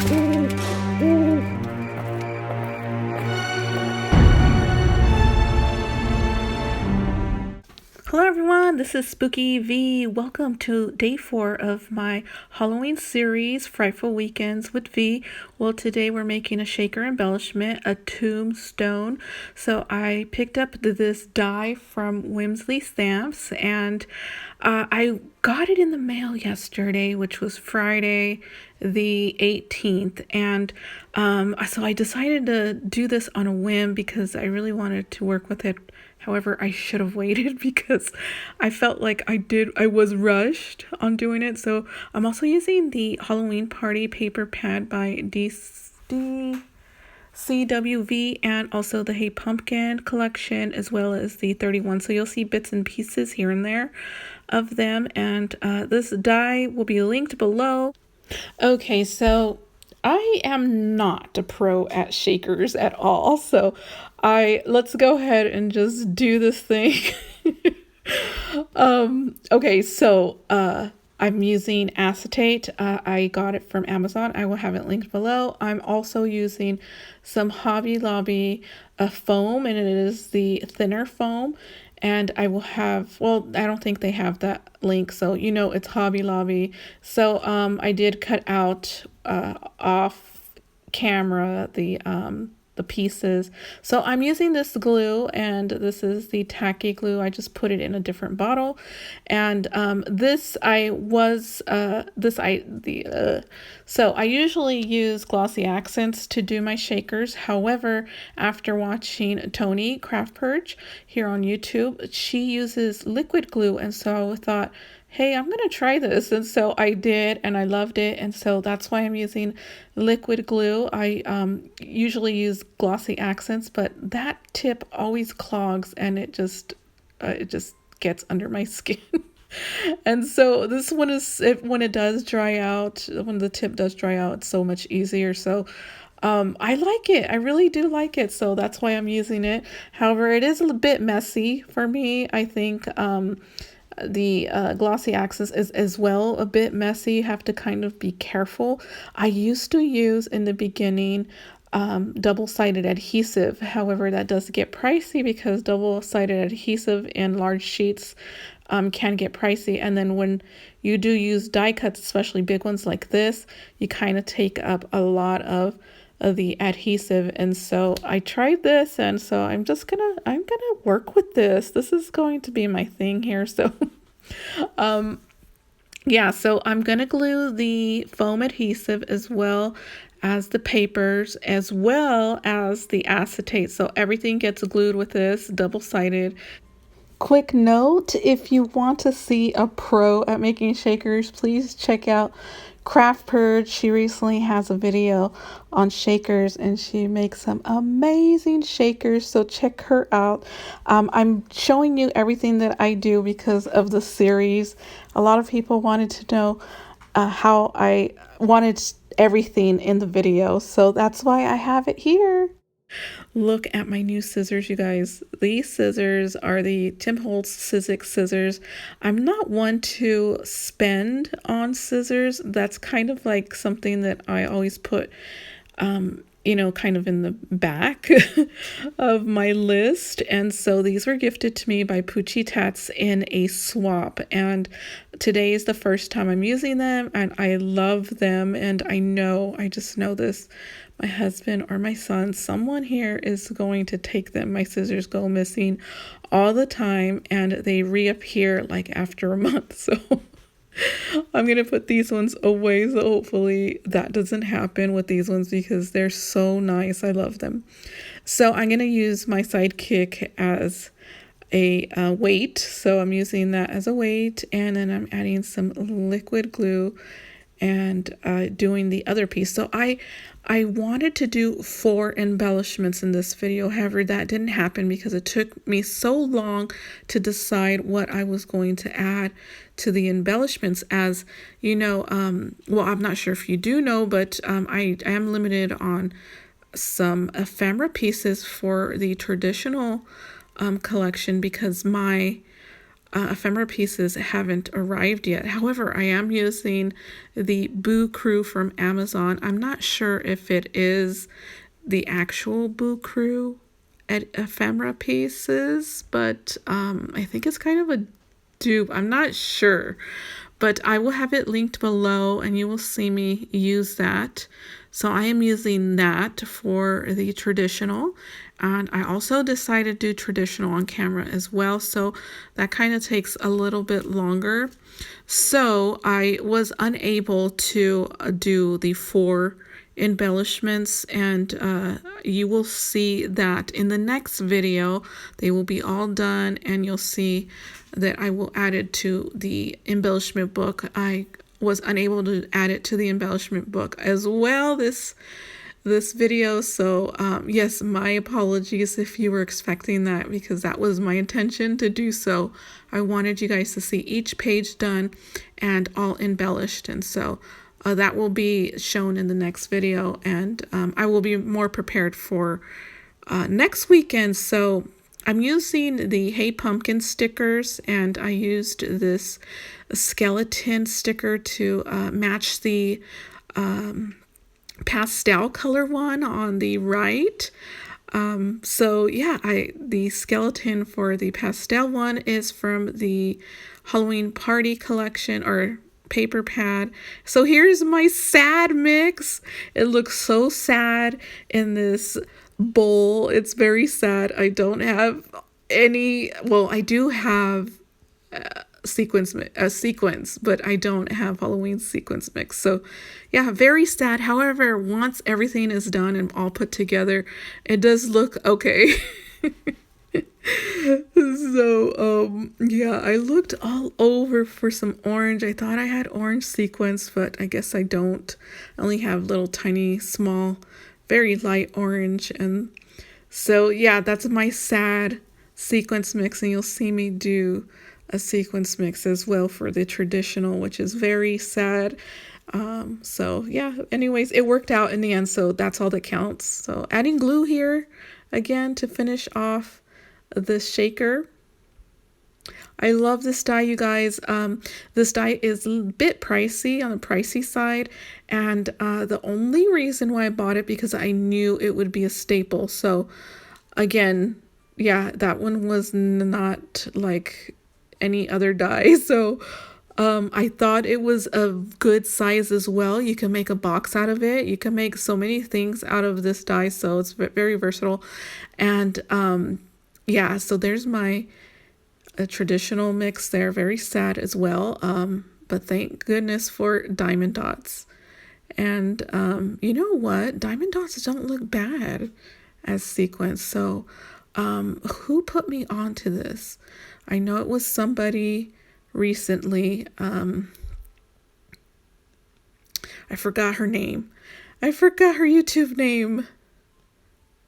Hello everyone, this is Spooky Vee. Welcome to day 4 of my Halloween series, Frightful Weekends with V. Well, today we're making a shaker embellishment, a tombstone. So I picked up this die from Whimsley Stamps, and I got it in the mail yesterday, which was Friday the 18th. And so I decided to do this on a whim because I really wanted to work with it. However, I should have waited because I felt like I was rushed on doing it. So I'm also using the Halloween Party paper pad by CWV and also the Hey Pumpkin collection, as well as the 31. So you'll see bits and pieces here and there of them. And this die will be linked below. Okay, so I am not a pro at shakers at all, so let's go ahead and just do this thing. Okay, so I'm using acetate. I got it from Amazon. I will have it linked below. I'm also using some Hobby Lobby foam, and it is the thinner foam. And I will have, well, I don't think they have that link, so you know it's Hobby Lobby. So I did cut out off camera the pieces. So I'm using this glue, and this is the tacky glue. I just put it in a different bottle, and so I usually use glossy accents to do my shakers. However, after watching Tony Craft Purge here on YouTube, she uses liquid glue, and so I thought, hey, I'm gonna try this. And so I did, and I loved it, and so that's why I'm using liquid glue. I usually use glossy accents, but that tip always clogs, and it just gets under my skin. And so this one is, when it does dry out, when the tip does dry out, it's so much easier. So I like it. I really do like it. So that's why I'm using it. However, it is a bit messy for me. I think the glossy accents is as well a bit messy. You have to kind of be careful. I used to use in the beginning double-sided adhesive. However, that does get pricey because double-sided adhesive in large sheets can get pricey. And then when you do use die cuts, especially big ones like this, you kind of take up a lot of the adhesive. And so I tried this, and so I'm gonna work with this. This is going to be my thing here. So yeah, so I'm gonna glue the foam adhesive as well as the papers, as well as the acetate. So everything gets glued with this double-sided. Quick note, if you want to see a pro at making shakers, please check out Craft Purge. She recently has a video on shakers, and she makes some amazing shakers, so check her out. I'm showing you everything that I do because of the series. A lot of people wanted to know how I wanted everything in the video, so that's why I have it here. Look at my new scissors, you guys. These scissors are the Tim Holtz Sizzix scissors. I'm not one to spend on scissors. That's kind of like something that I always put, you know, kind of in the back of my list. And so these were gifted to me by Poochie Tats in a swap. And today is the first time I'm using them, and I love them. And I just know this. My husband or my son, someone here is going to take them. My scissors go missing all the time, and they reappear like after a month. So I'm going to put these ones away. So hopefully that doesn't happen with these ones because they're so nice. I love them. So I'm going to use my sidekick as a weight. So I'm using that as a weight, and then I'm adding some liquid glue and doing the other piece. So I wanted to do 4 embellishments in this video. However, that didn't happen because it took me so long to decide what I was going to add to the embellishments. As you know, well, I'm not sure if you do know, but I am limited on some ephemera pieces for the traditional collection because my ephemera pieces haven't arrived yet. However, I am using the Boo Crew from Amazon. I'm not sure if it is the actual Boo Crew ephemera pieces, but I think it's kind of a dupe. I'm not sure, but I will have it linked below and you will see me use that. So I am using that for the traditional, and I also decided to do traditional on camera as well, so that kind of takes a little bit longer. So I was unable to do the 4 embellishments, and you will see that in the next video. They will be all done, and you'll see that I will add it to the embellishment book. I was unable to add it to the embellishment book as well this video, so yes, my apologies if you were expecting that, because that was my intention to do so. I wanted you guys to see each page done and all embellished, and so that will be shown in the next video, and I will be more prepared for next weekend. So I'm using the Hey Pumpkin stickers, and I used this skeleton sticker to match the pastel color one on the right. So yeah, the skeleton for the pastel one is from the Halloween Party collection, or paper pad. So here's my sad mix. It looks so sad in this bowl. It's very sad. I don't have any, well, I do have sequence, but I don't have Halloween sequence mix. So yeah, very sad. However, once everything is done and all put together, it does look okay. So yeah, I looked all over for some orange. I thought I had orange sequence, but I guess I don't. I only have little tiny small, very light orange. And so yeah, that's my sad sequence mix, and you'll see me do a sequence mix as well for the traditional, which is very sad. So yeah, anyways, it worked out in the end, so that's all that counts. So adding glue here again to finish off the shaker. I love this die, you guys. This die is a bit pricey, on the pricey side, and the only reason why I bought it, because I knew it would be a staple. So again, yeah, that one was not like any other die, so I thought it was a good size as well. You can make a box out of it. You can make so many things out of this die, so it's very versatile. And yeah, so there's my traditional mix there. Very sad as well, but thank goodness for diamond dots. And you know what, diamond dots don't look bad as sequence. So who put me onto this? I know it was somebody recently. I forgot her name. I forgot her YouTube name.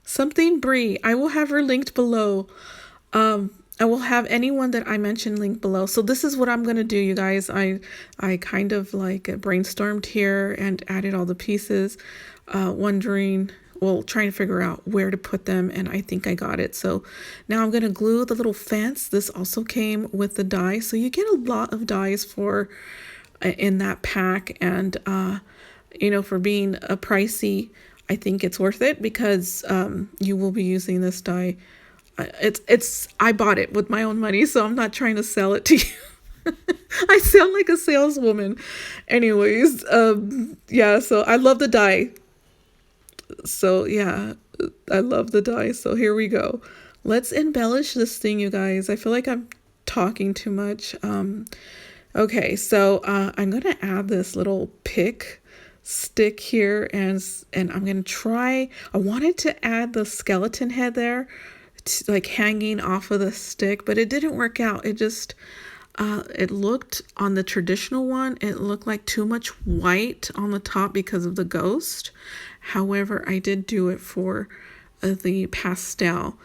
Something Bree. I will have her linked below. I will have anyone that I mentioned linked below. So this is what I'm going to do, you guys. I kind of like brainstormed here and added all the pieces, wondering, well, trying to figure out where to put them, and I think I got it. So now I'm going to glue the little fence. This also came with the die, so you get a lot of dies for in that pack, and you know, for being a pricey, I think it's worth it, because you will be using this die. I bought it with my own money, so I'm not trying to sell it to you. I sound like a saleswoman. Anyways, yeah, so I love the die. So yeah, I love the die. So here we go. Let's embellish this thing, you guys. I feel like I'm talking too much. Okay, so I'm gonna add this little pick stick here, and I'm gonna try. I wanted to add the skeleton head there, like hanging off of the stick, but it didn't work out. It just it looked, on the traditional one, it looked like too much white on the top because of the ghost. However, I did do it for the pastel.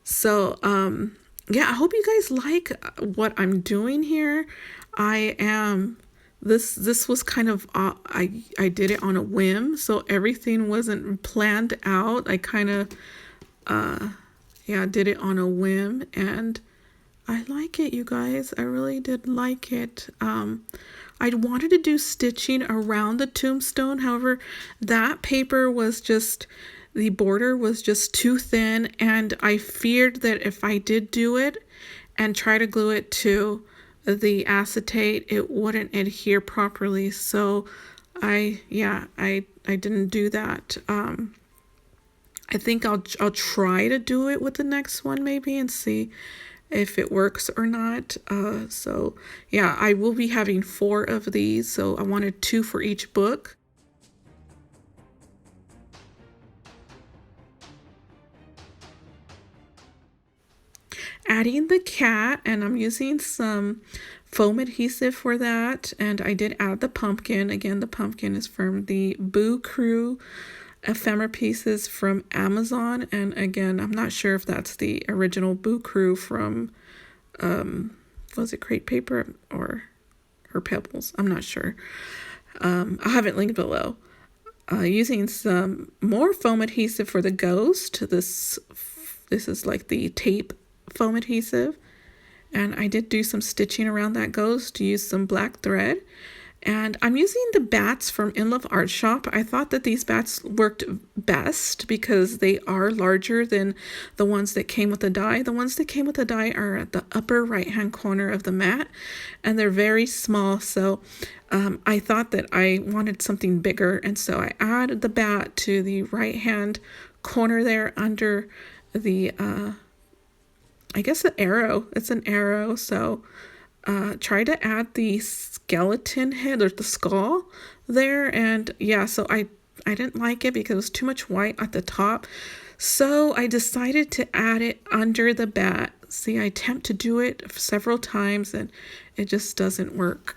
So yeah, I hope you guys like what I'm doing here. I am, this was kind of I did it on a whim, so everything wasn't planned out. I kind of yeah, did it on a whim, and I like it, you guys. I really did like it. I wanted to do stitching around the tombstone. However, that paper was just, the border was just too thin, and I feared that if I did do it and try to glue it to the acetate, it wouldn't adhere properly. So I didn't do that. I think I'll try to do it with the next one maybe and see if it works or not. So yeah, I will be having 4 of these, so I wanted 2 for each book. Adding the cat, and I'm using some foam adhesive for that, and I did add the pumpkin. Again, the pumpkin is from the Boo Crew ephemera pieces from Amazon, and again, I'm not sure if that's the original Boo Crew from was it Crate Paper or Her Pebbles? I'm not sure. I'll have it linked below. Using some more foam adhesive for the ghost. This is like the tape foam adhesive, and I did do some stitching around that ghost to use some black thread. And I'm using the bats from In Love Art Shop. I thought that these bats worked best because they are larger than the ones that came with the die. The ones that came with the die are at the upper right hand corner of the mat, and they're very small. So I thought that I wanted something bigger, and so I added the bat to the right hand corner there under the I guess the arrow. It's an arrow, so try to add the skeleton head or the skull there, and yeah, so I didn't like it because it was too much white at the top, so I decided to add it under the bat. See, I attempt to do it several times and it just doesn't work.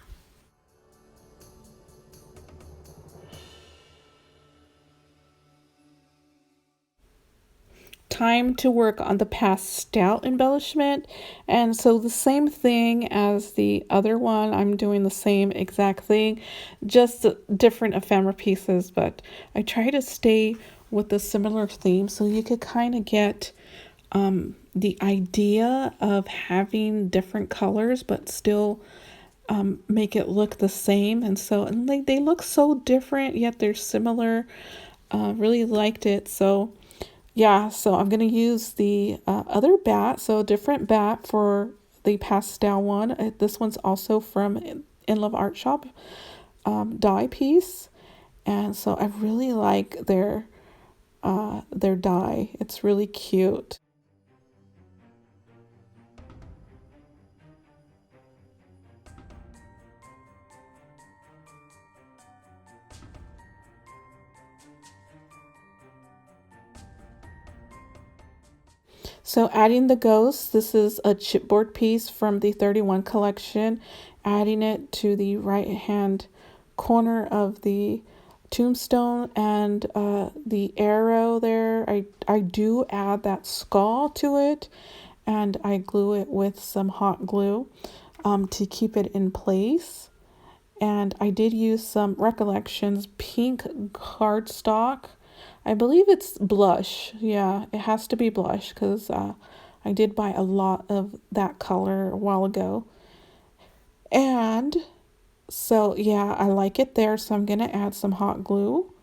Time to work on the pastel embellishment, and so the same thing as the other one, I'm doing the same exact thing, just different ephemera pieces, but I try to stay with a similar theme so you could kind of get the idea of having different colors but still make it look the same. And so and they look so different yet they're similar. Really liked it. So yeah, so I'm going to use the other bat, so a different bat for the pastel one. This one's also from In Love Art Shop die piece. And so I really like their die. It's really cute. So adding the ghost, this is a chipboard piece from the 31 collection, adding it to the right hand corner of the tombstone, and the arrow there, I do add that skull to it, and I glue it with some hot glue to keep it in place. And I did use some Recollections pink cardstock. I believe it's blush. Yeah, it has to be blush because I did buy a lot of that color a while ago. And so, yeah, I like it there. So I'm going to add some hot glue.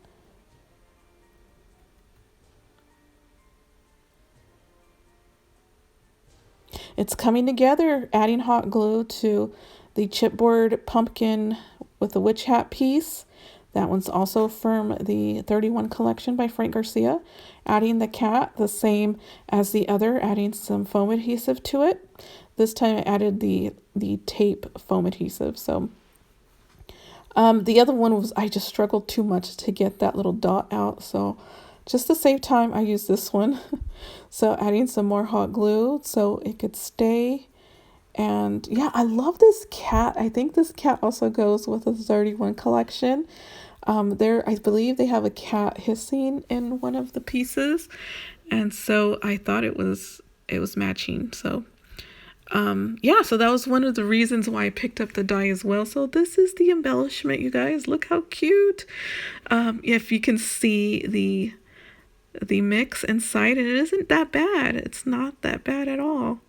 It's coming together, adding hot glue to the chipboard pumpkin with the witch hat piece. That one's also from the 31 collection by Frank Garcia. Adding the cat, the same as the other, adding some foam adhesive to it. This time I added the tape foam adhesive. So the other one was, I just struggled too much to get that little dot out. So just to save time, I used this one. So adding some more hot glue so it could stay. And yeah, I love this cat. I think this cat also goes with the 31 collection. I believe they have a cat hissing in one of the pieces, and so I thought it was matching. So yeah, so that was one of the reasons why I picked up the die as well. So this is the embellishment, you guys. Look how cute. If you can see the mix inside, and it isn't that bad. It's not that bad at all.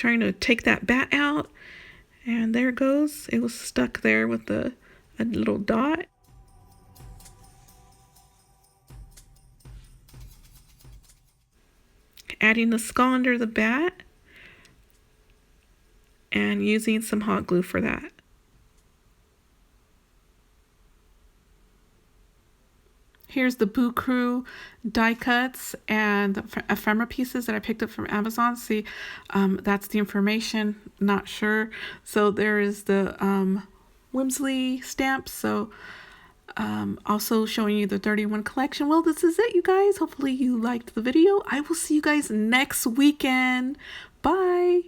trying to take that bat out, and there it goes. It was stuck there with a little dot. Adding the skull under the bat and using some hot glue for that. Here's the Boo Crew die cuts and ephemera pieces that I picked up from Amazon. See, that's the information, not sure. So there is the Whimsley stamp. So also showing you the 31 collection. Well, this is it, you guys. Hopefully you liked the video. I will see you guys next weekend. Bye.